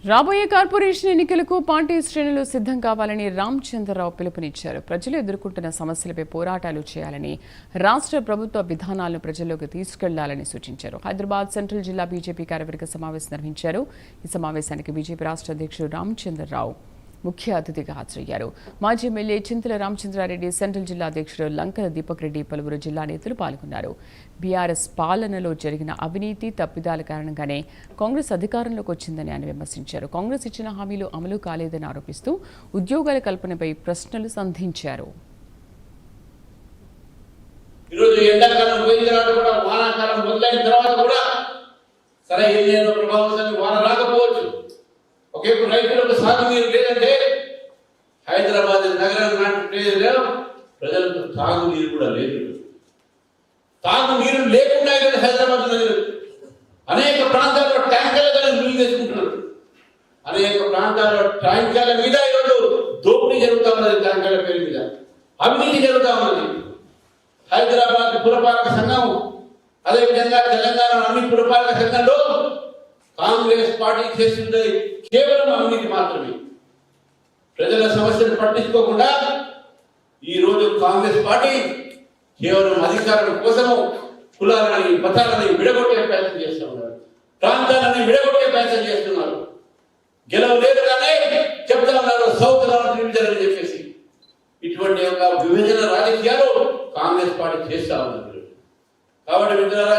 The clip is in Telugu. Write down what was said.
రాబోయే కార్పొరేషన్ ఎన్నికలకు పార్టీ శ్రేణులు సిద్ధం కావాలని రామచంద్రరావు పిలుపునిచ్చారు. ప్రజలు ఎదుర్కొంటున్న సమస్యలపై పోరాటాలు చేయాలని, రాష్ట్ర ప్రభుత్వ విధానాలను ప్రజల్లోకి తీసుకెళ్లాలని సూచించారు. హైదరాబాద్ సెంట్రల్ జిల్లా బీజేపీ కార్యవర్గ సమావేశం నిర్వహించారు. ఈ సమావేశానికి బీజేపీ రాష్ట్ర అధ్యక్షుడు రామచంద్రరావు ముఖ్య అతిథిగా హాజరయ్యారు. మాజీ ఎమ్మెల్యే చింతల రామచంద్రారెడ్డి, సెంట్రల్ జిల్లా అధ్యక్షుడు లంకల దీపక్ రెడ్డి, పలువురు జిల్లా నేతలు పాల్గొన్నారు. బీఆర్ఎస్ పాలనలో జరిగిన అవినీతి తప్పిదాల కారణంగానే కాంగ్రెస్ అధికారంలోకి వచ్చిందని ఆయన విమర్శించారు. కాంగ్రెస్ ఇచ్చిన హామీలు అమలు కాలేదని ఆరోపిస్తూ ఉద్యోగాల కల్పనపై ప్రశ్నలు సంధించారు. ఒకేపు రైతులకు సాగునీరు లేదంటే హైదరాబాద్ నగరం నాటి ప్రజలకు తాగునీరు కూడా లేదు. తాగునీరు లేకుండా హైదరాబాద్ నగరం అనేక ప్రాంతాల్లో ట్యాంకర్ల నీళ్లు తెచ్చుకుంటున్నారు. అనేక ప్రాంతాల్లో ట్యాంకర్ల మీద ఈరోజు దోపిడీ జరుగుతూ ఉన్నది. ట్యాంకర్ల పేరు మీద అవినీతి జరుగుతూ ఉన్నది. హైదరాబాద్ పురపాలక సంఘం, అదేవిధంగా తెలంగాణ అన్ని పురపాలక సంఘంలో కాంగ్రెస్ పార్టీ చేస్తుంది కేవలం అవినీతి మాత్రమే. ప్రజల సమస్యను పట్టించుకోకుండా ఈరోజు కాంగ్రెస్ పార్టీ కేవలం అధికారం కోసము కులాలని, మతాలని విడగొట్టే ప్రయత్నం చేస్తూ ఉన్నారు. ప్రాంతాలని విడగొట్టే ప్రయత్నం చేస్తున్నారు. గెలవలేదు కానీ చెప్తా ఉన్నారు సౌత్ డివిజన్ అని చెప్పేసి. ఇటువంటి యొక్క విభజన రాజకీయాలు కాంగ్రెస్ పార్టీ చేస్తూ ఉన్నారు. కాబట్టి మిత్రులారా,